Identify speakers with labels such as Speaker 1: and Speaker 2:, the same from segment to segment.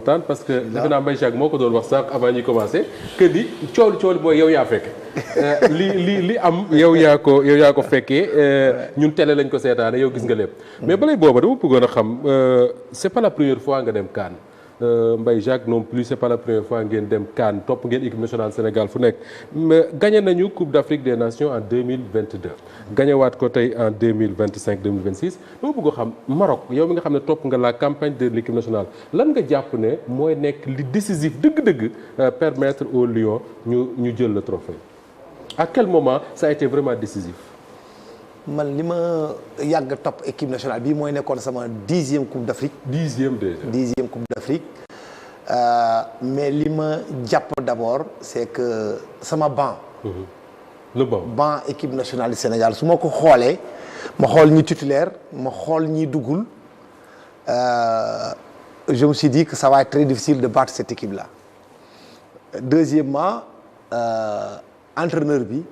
Speaker 1: parce que defe naa Mbaye Jacques moo ko doon wax sànq avant ñuy commencer que di coow li mooy yow yaa fekk li am yow yaa ko fekkee ñun télé lañ ko seetaane yow gis nga lépp. mais balay booba dama bëggoon a xam c'est pas la première fois nga dem CAN Mbaye Jacques non plus c'est pas la première fois ngeen dem CAN topp ngeen équipe nationale Sénégal fu nekk mais gagné nañu Coupe d'Afrique des Nations en 2022 gagné waat ko tey en 2025 2026 dama bëgg a xam Maroc yow mi nga xam ne topp nga la campagne de l'équipe nationale lan nga jàpp ne mooy nekk li décisif dëgg-dëgg permettre aux Lions ñu jël le trophée à quel moment ça a été vraiment décisif.
Speaker 2: man li ma yàgg topp équipe nationale bii mooy nekkoon sama 10e Coupe d'Afrique.
Speaker 1: 10e déjà
Speaker 2: 10e Coupe d'Afrique mais li ma jàpp d'abord c'est que sama banc.
Speaker 1: le banc
Speaker 2: équipe nationale du Sénégal su ma ko xoolee ma xool ñi titulaire ma xool ñi duggul je me suis dit que ça va être très difficile de battre cette équipe-là. Deuxièmement entraîneur bi.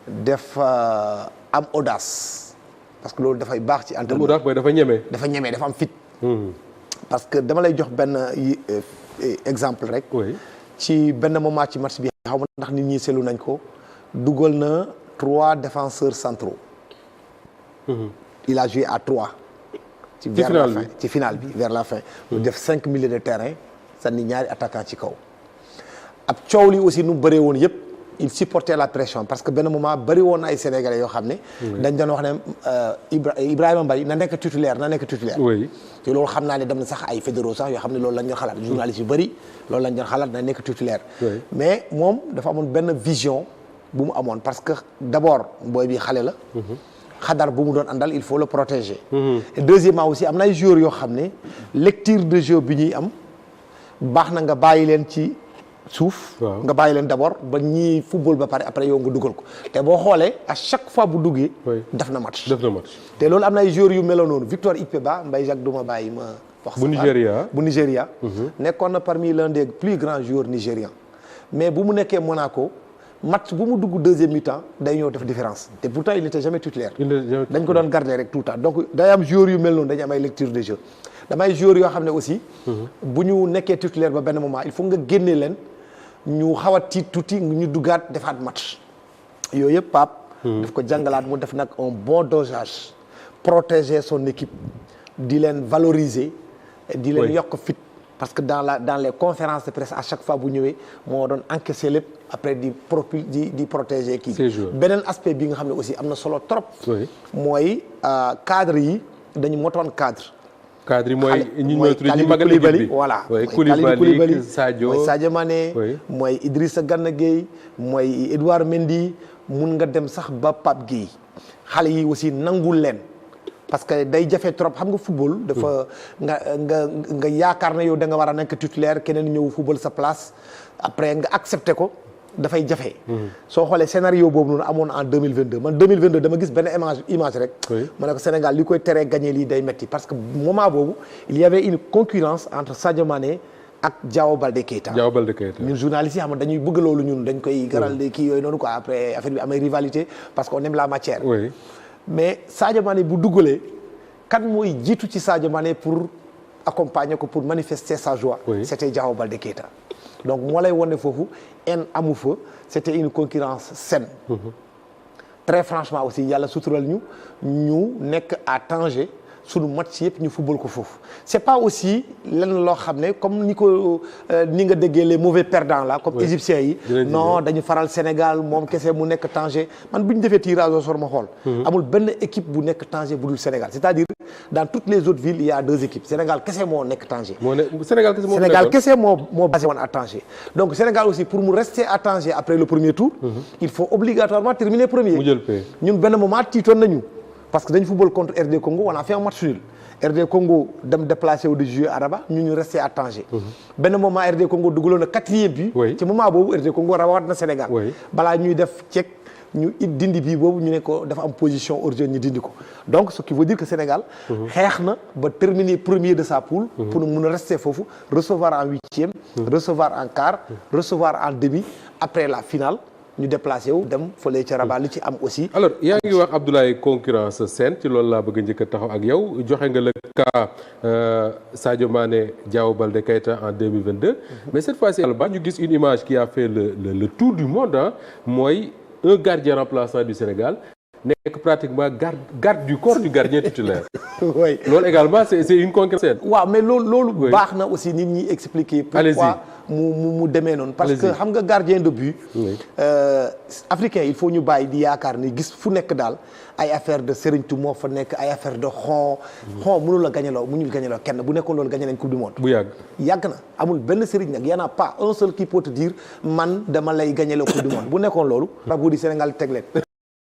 Speaker 2: def am audace parce que loolu dafay baax ci entraîneur.
Speaker 1: audace booy dafa ñeme.
Speaker 2: dafa am fit. parce que dama lay jox benn exemple rek. ci benn moment ci match bi xaw ma ndax nit ñi seetlu nañ ko dugal na 3 défenseurs centraux. il a joué à 3. vers la fin ci finale bi vers la fin. mu def 5 milieux de terrain sànni ñaari attaquant ci kaw. ab coow li aussi nu bëree woon yëpp il supportait la pression parce que benn moment bëri woon ay sénégalais yoo xam ne. dañ doon wax ne Ibrahima Mbaye na nekk titulaire. te loolu xam naa ne dem na sax ay fédéraux sax yoo xam ne loolu lañ doon xalaat. journalistes yu bëri loolu lañ doon xalaat na nekk titulaire. mais moom dafa amoon benn vision bu mu amoon parce que d'abord booy bi xale la. xadar bu mu doon àndal il faut le protéger. et deuxièmement aussi am na ay joueurs yoo xam ne lecture de jeu bi ñuy am baax na nga bàyyi leen ci. suuf nga bàyyi leen d'abord ba ñii football ba pare après yow nga dugal ko te boo xoolee à chaque fois bu duggee. def na match te loolu am na ay joueurs yu meloon noonu Victor Ikpeba Mbaye Jacques duma bàyyi ma wax. bu Nigéria nekkoon na parmi l'un des plus grands joueurs nigérians mais bu mu nekkee Monaco match bu mu dugg deuxième mi-temps day ñëw def différence te pourtant il n'était jamais titulaire. dañ ko doon garder rek tout le temps donc day am joueurs yu mel noonu dañu am ay lecture de jeu damay joueurs yoo xam ne aussi. bu ñu nekkee titulaire ba benn moment il faut nga génne leen. ñu xaw a tiit tuuti ñu duggaat defaat match yooyu yëpp Pape. daf ko jàngalaat mu def nag un bon dosage protéger son équipe di leen valoriser. di leen yokk fit parce que dans les conférences de presse à chaque fois bu ñëwee moo doon encaisser lépp après di protéger kii. beneen aspect bi nga xam ne aussi am na solo trop. mooy cadre yi dañu motoon cadre.
Speaker 1: cadre yi mooy ñi ñooy tudd ñi magal équipe bi
Speaker 2: voilà
Speaker 1: Koulibaly Sadio
Speaker 2: mooy Sadio Mané mooy Idrissa Gana Gueye mooy Edouard Mendy mun nga dem sax ba Pape Gueye xale yi aussi nangul leen parce que day jafe trop xam nga football dafa nga yaakaar na yow da nga war a nekk titulaire keneen ñëw football sa place après nga accepté ko dafay jafe. soo xoolee scénario boobu noonu amoon en 2022 man 2022 dama gis benn image rek. ma ne ko Sénégal li koy teree gagné lii day metti parce que moment boobu il y avait une concurrence entre Sadio Mané ak Diao Baldé Keita. ñun journalistes yi xam nga dañuy bëgg loolu ñun dañ koy garal de kii yooyu noonu quoi après affaire bi amay rivalité parce que on aime la matière. mais Sadio Mané bu duggalee kan mooy jiitu ci Sadio Mané pour accompagner ko pour manifester sa joie. c'était Diao Baldé Keita. donc moo lay wane foofu en amu fa c'était une concurrence saine. très franchement aussi yàlla sutural ñu nekk à Tanger sunu match yëpp ñu football ko foofu c'est pas aussi lenn loo xam ne comme ni nga déggee les mauvais perdants là comme égyptiens yi non dañu faral Sénégal moom kese mu nekk Tanger man bu ñu defee tirage au sort ma xool amul benn équipe bu nekk Tanger bu dul Sénégal c'est-à-dire dans toutes les autres villes il y a 2 équipes Sénégal kese moo nekk Tanger Sénégal kese moo basé woon à Tanger donc Sénégal aussi pour mu rester à Tanger après le premier tour il faut obligatoirement terminer premier ñun benn moment tiitoon nañu parce que dañu football contre RD Congo on a fait un match nul RD Congo dem déplacé wu de jouer à Rabat ñu resté à Tanger. benn moment RD Congo dugaloon na 4e but. ci moment boobu RD Congo rawaat na Sénégal. balaa ñuy def ceek ñu dindi bii boobu ñu ne ko dafa am position hors-jeu ñu dindi ko donc ce qui veut dire que Sénégal. xeex na ba terminer premier de sa poule. pour mun a rester foofu recevoir en 8e. recevoir en quart. recevoir en demi après la finale. ñu déplacé wu dem fële ca Rabat li ci am aussi.
Speaker 1: alors yaa ngi wax Abdoulaye concurrence saine ci loolu laa bëgg njëkk a taxaw ak yow joxe nga le cas Sadio Mané Diao Baldé Keita en 2022 mais cette fois-ci ba ñu gis une image qui a fait le tour du monde mooy un gardien remplaçant du Sénégal nekk pratiquement garde du corps du gardien titulaire.
Speaker 2: oui
Speaker 1: loolu également c'est une concurrence saine.
Speaker 2: waaw mais loolu baax na aussi nit ñi expliquer. pourquoi mu demee noonu. parce que xam nga gardien de but. africain il faut ñu bàyyi di yaakaar ni gis fu nekk daal ay affaire de Serigne moo fa nekk ay affaire de xon mënul la gañeloo mënul gañeloo kenn bu nekkoon loolu gañe nañ coupe du monde. bu yàgg na amul benn Serigne nag y en a pas un seul qui peut te dire man dama lay gañeloo coupe du monde bu nekkoon loolu. rabu di Sénégal teg leen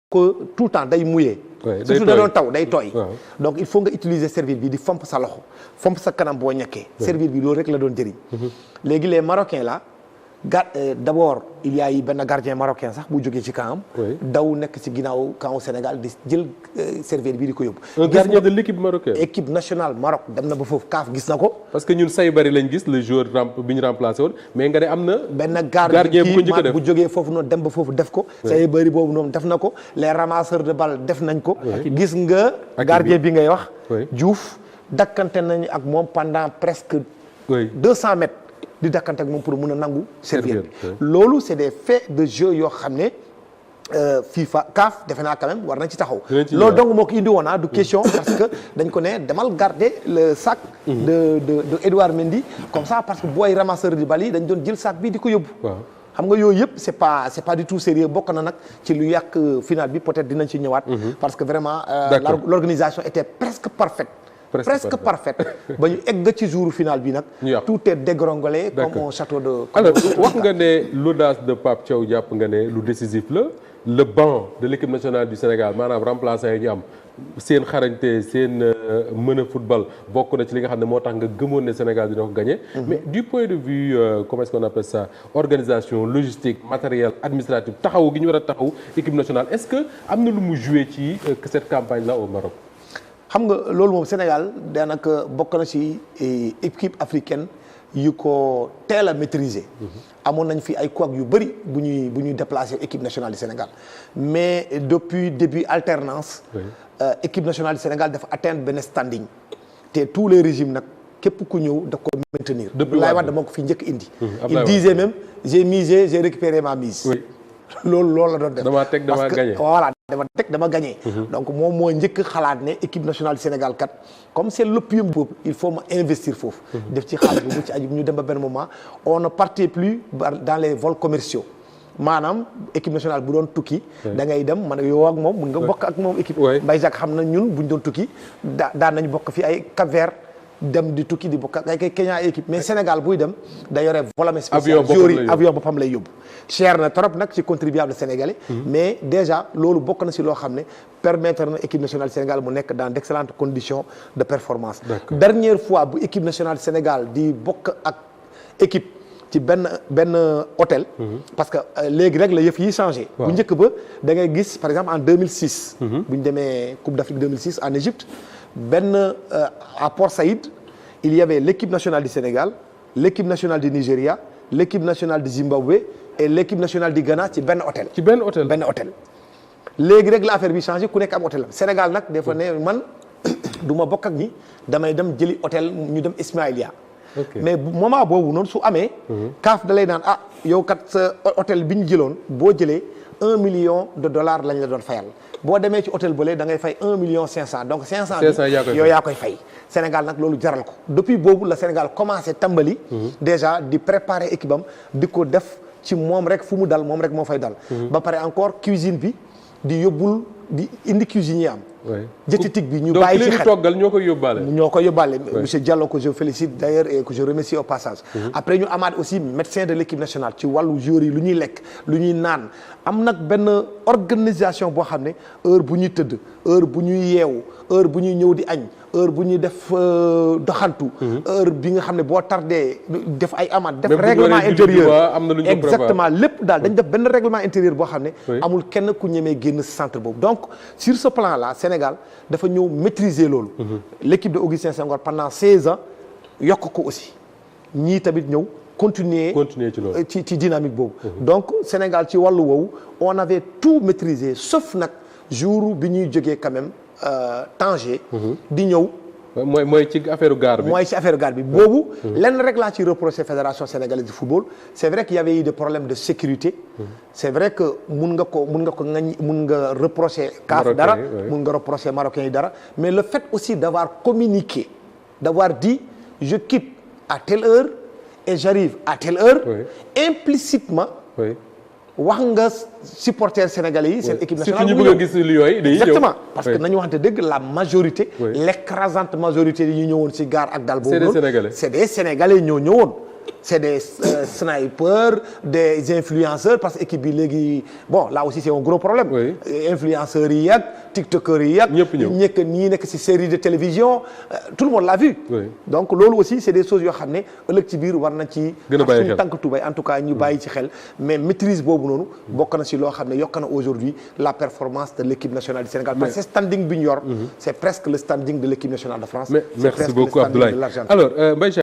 Speaker 2: que tout le temps day mouillé. surtout da doon taw day tooy. donc il faut nga utiliser serviette bi di fomp sa loxo fomp sa kanam boo ñàkkee. serviette bi loolu rek la doon jëriñ. léegi les Marocains là d'abord il y a eu benn gardien marocain sax bu jógee ci camp daw nekk ci ginnaaw camp Sénégal di jël serviette bi di ko yóbbu.
Speaker 1: un gardien de l'équipe marocaine.
Speaker 2: équipe nationale Maroc dem na ba foofu CAF gis na ko.
Speaker 1: parce que ñun say bari lañ gis le joueur bi ñu remplacé woon mais nga ne am na.
Speaker 2: benn gardien bu ko njëkk a def bu jógee foofu noonu dem ba foofu def ko. say bari boobu noonu def na ko les ramasseurs de balle def nañ ko. gis nga gardien bi ngay wax. Diouf dakkante nañu ak moom pendant presque 200 mètres. di dakkante ak moom pour mën a nangu serviette bi loolu c'est des faits de jeu yoo xam ne FIFA CAF defe naa quand même war nañ ci taxaw loolu donc moo ko indi woon du question parce que dañ ko ne demal garder le sac de Edouard Mendy comme ça parce que booy ramasseur di bal yi dañ doon jël sac bi di ko yóbbu xam nga yooyu yëpp c'est pas du tout sérieux bokk na nag ci lu yàq final bi peut-être dinañ ci ñëwaat parce que vraiment l'organisation était presque parfaite ba ñu egg ci jour final bi nag tout est dégringolé comme un château de
Speaker 1: alors wax nga ne l'audace de Pape Thiaw jàpp nga ne lu décisif la le banc de l'équipe nationale du Sénégal maanaam remplaçant yi ñu am seen xarañte seen mën a football bokk na ci li nga xam ne moo tax nga gëmoon ne Sénégal dina ko gagner mais du point de vue comment est-ce qu'on appelle ça organisation logistique matériel administratif taxaw gi ñu war a taxaw équipe nationale est-ce que am na lu mu joué ci cette campagne là au Maroc.
Speaker 2: xam nga loolu moom Sénégal daanaka bokk na ci équipe africaine yu ko teel a maîtriser. amoon nañ fi ay couac yu bëri bu ñuy déplacer équipe nationale du Sénégal mais depuis début alternance. équipe nationale du Sénégal dafa atteindre benn standing te tous les régimes nag képp ku ñëw da ko maintenir. Abdoulaye Wade moo ko fi njëkk indi. il disait même j'ai misé j'ai récupéré ma mise. loolu la doon def.
Speaker 1: dama teg dama gagné
Speaker 2: voilà dama gagné. donc moom moo njëkk xalaat ne équipe nationale du Sénégal kat comme c'est l'opium du peuple il faut ma investir foofu. def ci xaalis bu ci aju ñu dem ba benn moment on ne partait plus dans les vols commerciaux maanaam équipe nationale bu doon tukki. da ngay dem man yow ak moom mun nga bokk ak moom équipe. Mbaye Jacques xam na ñun buñ doon tukki daan nañ bokk fi ay Cap-Vert dem di tukki di bokk ak ay Kenya équipe mais Sénégal buy dem da yore vol spécial avion boppam lay yóbbu cher na trop nag ci contribuable sénégalais mais déjà loolu bokk na si loo xam ne permettre na équipe nationale Sénégal mu nekk dans d'excellentes conditions de performance dernière fois bu équipe nationale Sénégal di bokk ak équipe ci benn hôtel parce que léegi rek la yëf yi changé bu njëkk ba da ngay gis par exemple en 2006 bu ñu demee Coupe d'Afrique 2006 en Égypte à Port Saïd il y avait l'équipe nationale du Sénégal l'équipe nationale du Nigeria l'équipe nationale du Zimbabwe et l'équipe nationale du Ghana ci benn hôtel benn hôtel léegi rek la affaire bi changé ku nekk am hôtel am Sénégal nag dafa ne man du ma bokk ak ñi damay dem jëli hôtel ñu dem Ismaïlia mais moment boobu noonu su amee CAF da lay naan yow kat sa hôtel bi ñu jëloon boo jëlee $1 million lañ la doon fayal boo demee ci hôtel bële da ngay fay 1 million 500 donc 500 bi yow yaa koy fay Sénégal nag loolu jaral ko depuis boobu la Sénégal commencé tàmbali déjà di préparer équipe am di ko def ci moom rek fu mu dal moom rek moo fay dal ba pare encore cuisine bi di yóbbul di indi cuisinier am diététique bi ñu bàyyi ci xel
Speaker 1: toggal ñoo koy yóbbaale monsieur Diallo que je félicite d'ailleurs et que je remercie au passage après ñu amaat aussi médecin de l'équipe nationale ci wàllu joueurs yi lu ñuy lekk lu ñuy naan am nag benn organisation boo xam ne heure bu ñuy tëdd heure bu ñuy yeewu heure bu ñuy ñëw di añ heure bu ñuy def doxantu heure bi nga xam ne boo tardé def ay amende def règlement intérieur exactement lépp daal dañ def benn règlement intérieur boo xam ne amul kenn ku ñemee génn centre boobu donc sur ce plan là Sénégal dafa ñëw maîtriser loolu l'équipe de Augustin Senghor pendant 16 ans yokk ko aussi ñii tamit ñëw
Speaker 2: continuer
Speaker 1: ci loolu
Speaker 2: ci dynamique boobu. donc Sénégal ci wàllu woowu on avait tout maîtrisé sauf nag jour bi ñuy jógee quand même Tanger. di ñëw.
Speaker 1: mooy ci affaire gaar bi.
Speaker 2: mooy ci affaire gaar bi boobu. lenn rek laa ci reproché fédération sénégalaise de football c'est vrai qu'il y avait eu des problèmes de sécurité. c'est vrai que mun nga reprocher CAF dara mun nga reprocher marocains yi dara mais le fait aussi d'avoir communiqué d'avoir dit je quitte à telle heure et j'arrive à telle heure. implicitement. wax nga supporters sénégalais yi seen équipe nationale.
Speaker 1: surtout ñu bëgg a gis Lions yi dañuy ñëw
Speaker 2: exactement parce que nañu waxante dëgg la majorité. l'écrasante majorité yi ñu ñëwoon ci gaar ak daal boobu noonu. c'est des sénégalais ñoo ñëwoon. c'est des snipers des influenceurs parce que équipe bi léegi bon là aussi c'est un gros problème. influenceurs yi ak tiktokers yi ak. ñëpp ñi nekk ci série de télévision tout le monde l'a vu. donc loolu aussi c'est des choses yoo xam ne ëllëg ci biir war na ci.
Speaker 1: gën a bàyyi xel
Speaker 2: suñu tànk tubay en tout cas ñu bàyyi ci xel mais maîtrise boobu noonu. bokk na ci loo xam ne yokk na aujourd'hui la performance de l'équipe nationale du Sénégal. parce que standing bi ñu yor. c'est presque le standing de l'équipe nationale de France.
Speaker 1: merci beaucoup Abdoulaye alors Mbaye